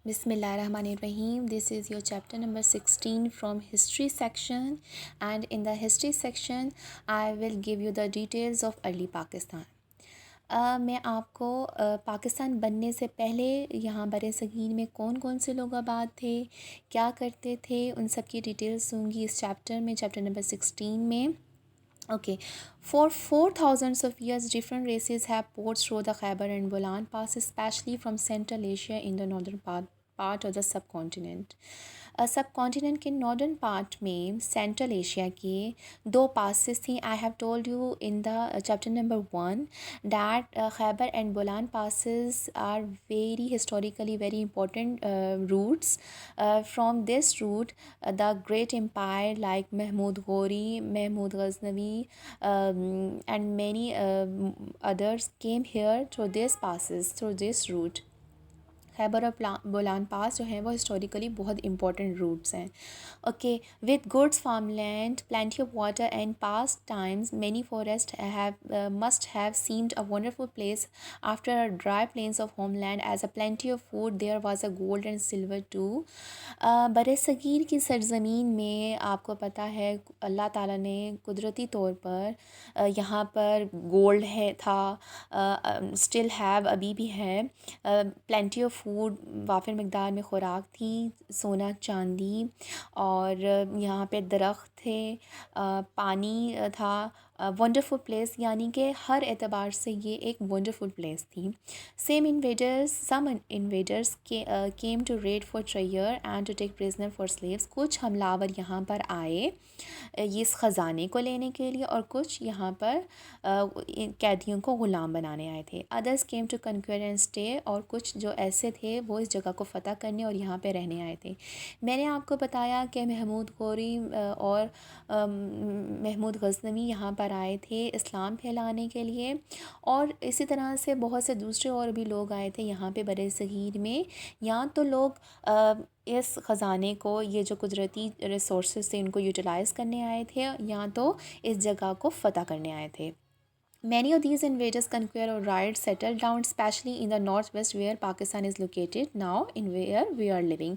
Bismillahirrahmanirrahim. This is your chapter number 16 from history section, and in the history section I will give you the details of early Pakistan. मैं आपको पाकिस्तान बनने से पहले यहाँ बर-ए-सग़ीर में कौन कौन से लोग आबाद थे, क्या करते थे, उन सब की डिटेल्स दूँगी इस चैप्टर में, चैप्टर नंबर 16 में. Okay, for 4,000 of years, different races have poured through the Khyber and Bolan Pass, especially from Central Asia in the northern part of the subcontinent. सब कॉन्टिनेंट के नॉर्दर्न पार्ट में central Asia के दो passes थी. I have told you in the chapter number 1 that Khyber and Bolan passes are very historically very important routes. From this route, the great empire like Mahmud Ghori, Mahmud Ghaznavi, and many others came here through this passes, through this route. Khyber और Bolan pass जो हैं वो historically बहुत important routes हैं. Okay, with goods farm land, plenty of water and past times, many forest must have seemed a wonderful place after a dry plains of home land. As a plenty of food there was a gold and silver too. बर-ए-सग़ीर की सरज़मीन में आपको पता है अल्लाह ताला ने कुदरती तौर पर यहाँ पर गोल्ड है था, स्टिल हैव, अभी भी है, प्लेंटी ऑफ फूड, वाफिर मकदार में ख़ुराक थी, सोना चांदी, और यहाँ पे दरख्त थे, पानी था. वंडरफुल प्लेस, यानी कि हर एतबार से ये एक वंडरफुल प्लेस थी. Some invaders came to raid for treasure and to take prisoner for slaves. कुछ हमलावर यहाँ पर आए इस ख़जाने को लेने के लिए, और कुछ यहाँ पर कैदियों को ग़ुलाम बनाने आए थे. Others came to conquer and stay, और कुछ जो ऐसे थे वो इस जगह को फ़तह करने और यहाँ पे रहने आए थे. मैंने आपको बताया कि महमूद गौरी और महमूद गज़नवी यहाँ पर आए थे इस्लाम फैलाने के लिए, और इसी तरह से बहुत से दूसरे और भी लोग आए थे यहाँ पे बर-ए-सग़ीर में. यहाँ तो लोग इस ख़जाने को, ये जो कुदरती रिसोर्सेज थे, इनको यूटिलाइज़ करने आए थे, यहाँ तो इस जगह को फ़तह करने आए थे. Many of these invaders conquer or riot settled down, especially in the northwest where Pakistan is located now, in where we are living.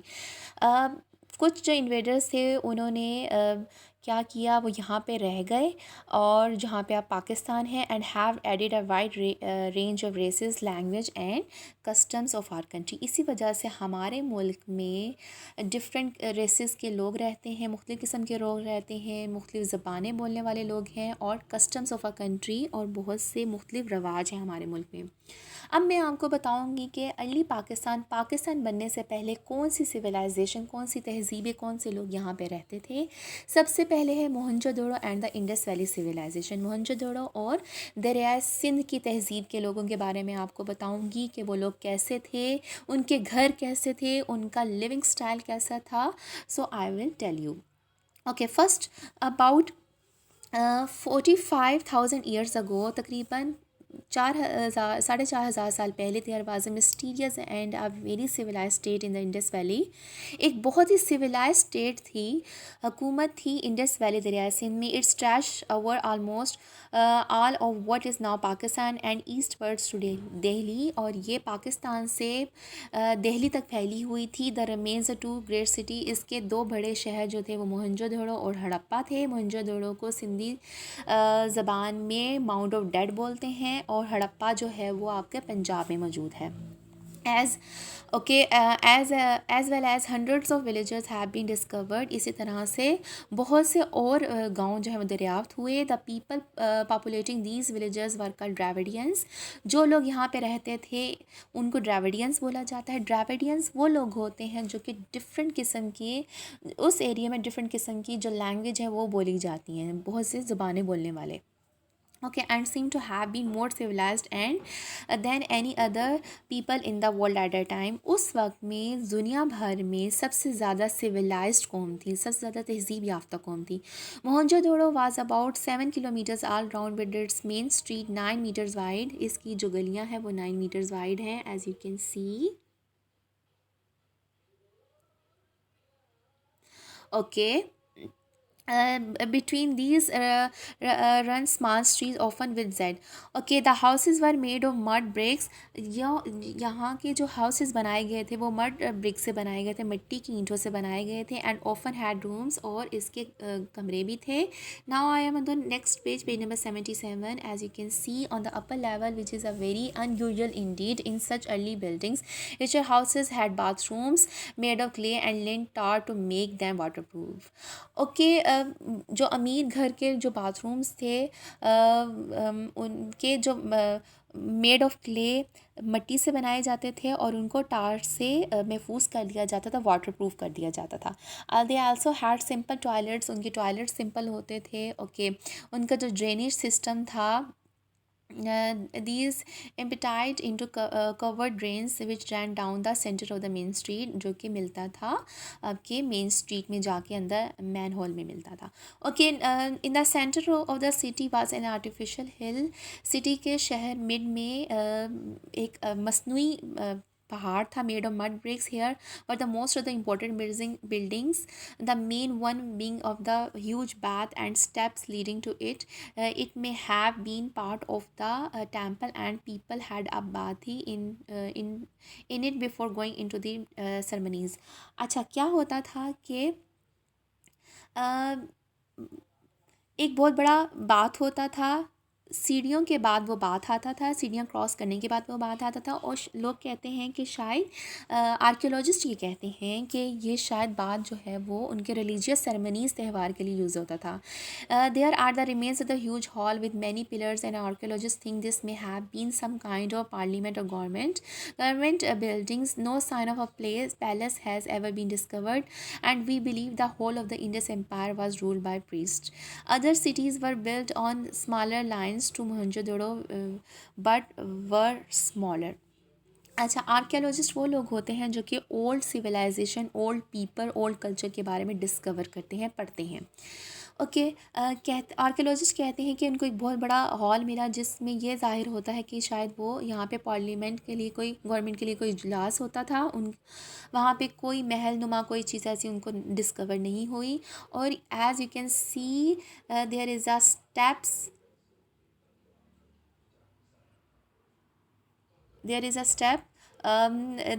कुछ जो इन्वेडर्स थे उन्होंने क्या किया, वो यहाँ पे रह गए, और जहाँ पे आप पाकिस्तान है, and have added a wide range of races, language and customs of our country. इसी वजह से हमारे मुल्क में डिफरेंट रेसेस के लोग रहते हैं, मुख्तलिफ़ किस्म के लोग रहते हैं, मुख्तलिफ़ ज़बानें बोलने वाले लोग हैं, और कस्टम्स ऑफ आवर कंट्री, और बहुत से मुख्तलिफ़ रवाज हैं हमारे मुल्क में. अब मैं आपको बताऊंगी कि अर्ली पाकिस्तान बनने से पहले कौन सी सिविलाइजेशन, कौन सी तहजीबें, कौन से लोग यहाँ पे रहते थे. सबसे पहले है Mohenjodaro and the Indus valley civilisation. Mohenjodaro और दरियाए सिंध की तहजीब के लोगों के बारे में आपको बताऊंगी कि वो लोग कैसे थे, उनके घर कैसे थे, उनका लिविंग स्टाइल कैसा था. So I will tell you. Okay, first about 45,000 years ago, तकरीबन 4,000 साल पहले, there was a mysterious and a very civilize state in the Indus valley. एक बहुत ही सिविलाइज स्टेट थी, हुकूमत थी इंडस वैली दरियाए सिंध में. It's stretch over almost all of what is now Pakistan and eastwards to Delhi, और ये पाकिस्तान से दिल्ली तक फैली हुई थी. The remains two great city, इसके दो बड़े शहर जो थे वो मोहनजोदड़ो और हड़प्पा थे. मोहनजोदड़ो को सिंधी ज़बान में माउंट ऑफ डेड बोलते हैं, और हड़प्पा जो है वो आपके पंजाब में मौजूद है. as well as hundreds of villages have been discovered. इसी तरह से बहुत से और गांव जो है वो दरियाफ्त हुए. The people populating these villages were called Dravidians. जो लोग यहाँ पे रहते थे उनको ड्राविडियंस बोला जाता है. ड्राविडियंस वो लोग होते हैं जो कि डिफरेंट किस्म की, उस एरिया में डिफरेंट किस्म की जो लैंग्वेज है वो बोली जाती हैं, बहुत से ज़बानें बोलने वाले. Okay, and seem to have been more civilized and than any other people in the world at that time. उस वक्त में दुनिया भर में सबसे ज़्यादा civilized कौम थी, सबसे ज़्यादा तहजीब याफ्ता कौम थी. Mohenjodaro was about 7 kilometers all round with its main street 9 meters wide. इसकी जो गलियाँ हैं वो 9 meters wide हैं, as you can see. Okay. between these run small streets often with Z. Okay, the houses were made of mud bricks. यहाँ के जो houses बनाए गए थे वो mud bricks से बनाए गए थे, मिट्टी की ईंटों से बनाए गए थे, and often had rooms, और इसके कमरे भी थे. Now I am on the next page, page number 77. As you can see on the upper level, which is a very unusual indeed in such early buildings, richer houses had bathrooms made of clay and lint tar to make them waterproof. Okay, जो अमीर घर के जो bathrooms थे उनके जो made of clay मिट्टी से बनाए जाते थे और उनको टार से महफूज कर दिया जाता था, वाटर प्रूफ कर दिया जाता था. They also had simple toilets. उनके टॉयलेट्स सिंपल होते थे. ओके, उनका जो ड्रेनेज सिस्टम था, these emptied into covered drains which ran down the center of the main street, जो कि मिलता था आपके मेन स्ट्रीट में जाके अंदर मैन होल में मिलता था. Okay, in the centre of the city was an artificial hill. City के शहर मिड में एक मसनूई पहाड़ था, made of mud bricks. Here were the most of the important buildings, the main one being of the huge bath and steps leading to it. It may have been part of the temple, and people had a bath in it before going into the ceremonies. अच्छा, क्या होता था कि uh, एक बहुत बड़ा bath होता था. सीढ़ियों के बाद वो बाथ आता था, सीढ़ियाँ क्रॉस करने के बाद वो बाथ आता था. और लोग कहते हैं कि शायद आर्कियोलॉजिस्ट ये कहते हैं कि ये शायद बात जो है वो उनके रिलीजियस सेरेमनीज़ त्यौहार के लिए यूज़ होता था. There are the remains of the huge hall with many pillars, and archaeologist think this may have been some kind of parliament और government buildings. No sign of a palace has ever been discovered, and we believe the whole of the Indus Empire was ruled by priests. Other cities were built on smaller lines to Mohenjo-daro, but were smaller. अच्छा, archaeologist वो लोग होते हैं जो कि old civilisation, old people, old culture के बारे में डिस्कवर करते हैं, पढ़ते हैं. ओके, आर्कियोलॉजिस्ट कहते हैं कि उनको एक बहुत बड़ा हॉल मिला जिसमें ये ज़ाहिर होता है कि शायद वो यहाँ पे पार्लियामेंट के लिए, कोई गवर्नमेंट के लिए कोई इजलास होता था. उन वहाँ पे कोई महल नुमा कोई चीज़ ऐसी उनको डिस्कवर नहीं हुई. और as you can see there is a steps, there is a step.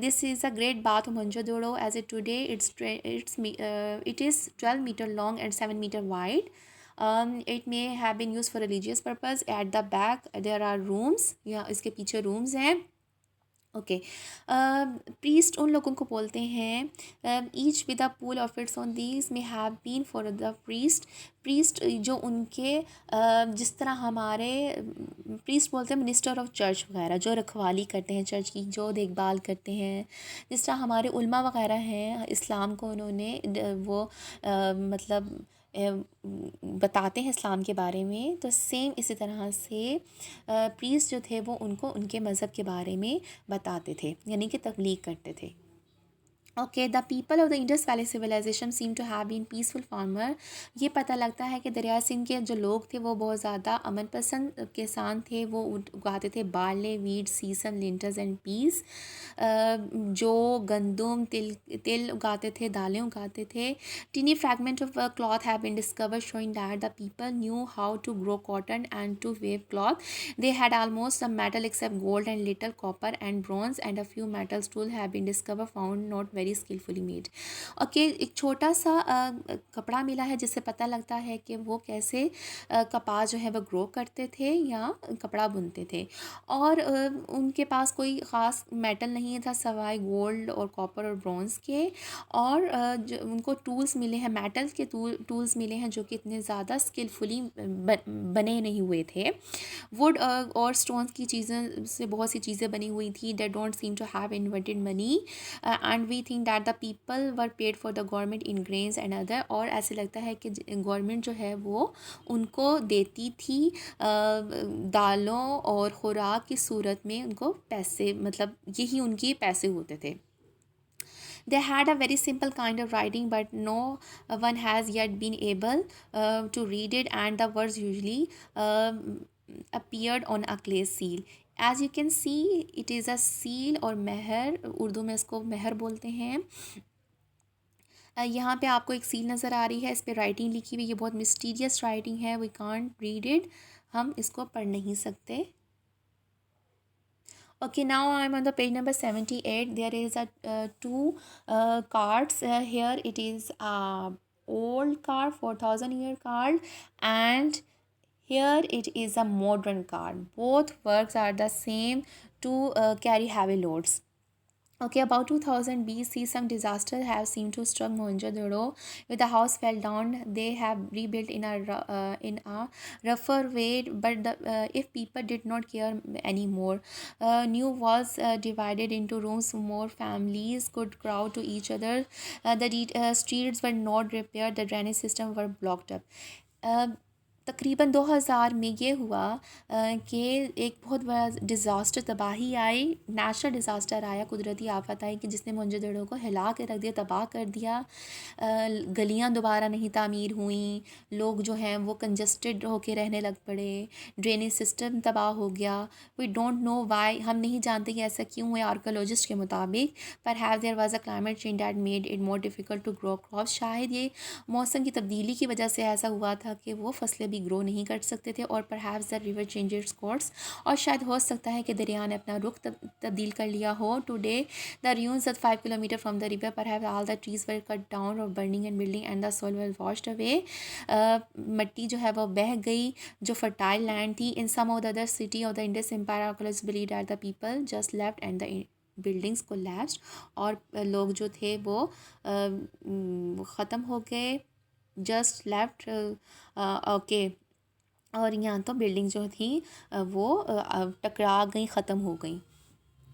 This is a great bath of Mohenjo-daro. As it today, it is 12-meter long and 7-meter wide. It may have been used for religious purpose. At the back there are rooms. या इसके पीछे rooms हैं. Okay, priest उन लोगों को बोलते हैं each with a pool of its own these may have been for the priest जो उनके जिस तरह हमारे प्रीस्ट बोलते हैं मिनिस्टर ऑफ चर्च वगैरह, जो रखवाली करते हैं चर्च की, जो देखभाल करते हैं. जिस तरह हमारे उल्मा वगैरह हैं, इस्लाम को उन्होंने वो मतलब बताते हैं इस्लाम के बारे में. तो सेम इसी तरह से प्रीस्ट जो थे वो उनको उनके मज़हब के बारे में बताते थे, यानी कि तबलीग करते थे. Okay, the people of the Indus valley civilisation seem to have been peaceful farmer. ये पता लगता है कि दरिया सिंध के जो लोग थे वो बहुत ज़्यादा अमन पसंद किसान थे. वो उगाते थे barley, wheat, sesame, lentils and peas. जो गंदम, तिल उगाते थे, दालें उगाते थे. Tiny fragment of cloth have been discovered showing that the people knew how to grow cotton and to weave cloth. They had almost some metal except gold and little copper and bronze, and a few metal tools have been discovered found not very skillfully made. Okay, एक छोटा सा कपड़ा मिला है जिससे पता लगता है कि वो कैसे कपास जो है वो ग्रो करते थे या कपड़ा बुनते थे. और उनके पास कोई ख़ास मेटल नहीं था सिवाय गोल्ड और कॉपर और ब्रॉन्ज़ के. और जो उनको टूल्स मिले हैं, मेटल के टूल्स मिले हैं जो कि इतने ज़्यादा स्किलफुली बने नहीं हुए थे. वुड और स्टोन्स की चीज़ें से बहुत सी चीज़ें बनी हुई थी. They don't seem to have invented money, and we think that the people were paid for the government in grains and other. और ऐसे लगता है कि गवर्नमेंट जो है वो उनको देती थी दालों और खुराक की सूरत में उनको पैसे, मतलब यही उनके पैसे होते थे. They had a very simple kind of writing, but no one has yet been able to read it, and the words usually appeared on a clay seal. As you can see, it is a seal और मेहर, उर्दू में इसको मेहर बोलते हैं. यहाँ पे आपको एक seal नज़र आ रही है, इस पे राइटिंग लिखी हुई, ये बहुत मिस्टीरियस राइटिंग है, वी कांट रीड इट, हम इसको पढ़ नहीं सकते. Okay, now I'm on the page number 78. There is a two cards here. It is a old card, 4,000 year card, and here it is a modern card. Both works are the same to carry heavy loads. Okay, about 2000 BC, some disaster have seemed to struck Mohenjo-daro. With the house fell down, they have rebuilt in a rougher way. But if people did not care anymore, new walls divided into rooms. More families could crowd to each other. The streets were not repaired. The drainage system were blocked up. Uh, तकरीबन 2000 में ये हुआ कि एक बहुत बड़ा disaster, तबाही आई, natural disaster आया, कुदरती आफत आई कि जिसने मोहनजोदड़ो को हिला के रख दिया, तबाह कर दिया. गलियां दोबारा नहीं तामीर हुई, लोग जो हैं वो कंजस्टेड होके रहने लग पड़े, ड्रेनेज सिस्टम तबाह हो गया. वी डोंट नो वाई, हम नहीं जानते कि ऐसा क्यों है. आर्कोलॉजिस्ट के मुताबिक perhaps there was a climate change that made it more difficult to grow crops. शायद ये मौसम की तब्दीली की वजह से ऐसा हुआ था कि वो फसलें भी ग्रो नहीं कर सकते थे. और perhaps the river change its course, और शायद हो सकता है कि दरिया ने अपना रुख तब्दील कर लिया हो. Today the ruins at 5 kilometer from the river, perhaps all the trees were cut down or burning and building and the soil was washed away. मिट्टी जो है वो बह गई जो फर्टाइल लैंड थी. In some of the other city of the Indus empire archaeologist believe that the people just left and the buildings collapsed, और लोग जो थे वो ख़त्म हो गए, जस्ट लेफ्ट. ओके, और यहाँ तो बिल्डिंग जो थी वो टकरा गई, ख़त्म हो गई.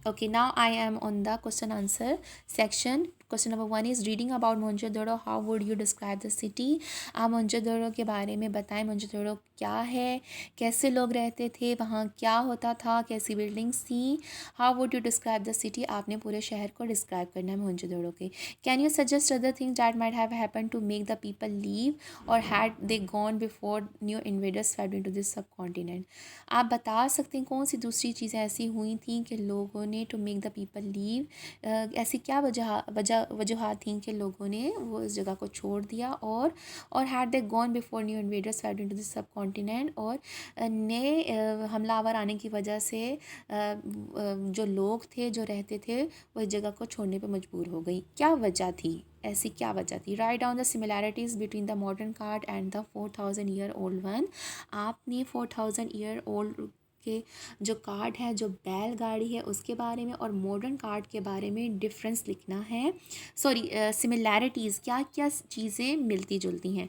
Okay, now I am on the question answer section. Question number 1 is reading about Mohenjo-daro. How would you describe the city? आप मोहनजोदड़ो के बारे में बताएं. मोहनजोदड़ो क्या है, कैसे लोग रहते थे वहाँ, क्या होता था, कैसी बिल्डिंग्स थी. How would you describe the city, आपने पूरे शहर को डिस्क्राइब करना है मोहनजोदड़ो के. Can you suggest other things that might have happen to make the people leave or had they gone before new invaders swept into this subcontinent. आप बता सकते हैं कौन सी दूसरी चीज़ें ऐसी हुई थी कि लोगों ने to make the people leave, ऐसी क्या वजूहत थी कि लोगों ने वो इस जगह को छोड़ दिया. और had they gone before new invaders swept into this सब कॉन्टिनेंट, और नए हमलावर आने की वजह से जो लोग थे जो रहते थे वो इस जगह को छोड़ने पे मजबूर हो गई. क्या वजह थी, ऐसी क्या वजह थी. Write down the similarities between the modern card and the 4000-year-old one. आपने 4000-year-old के जो कार्ड है, जो बैलगाड़ी है, उसके बारे में और मॉडर्न कार्ड के बारे में डिफरेंस लिखना है. सॉरी, सिमिलैरिटीज़, क्या क्या चीज़ें मिलती जुलती हैं.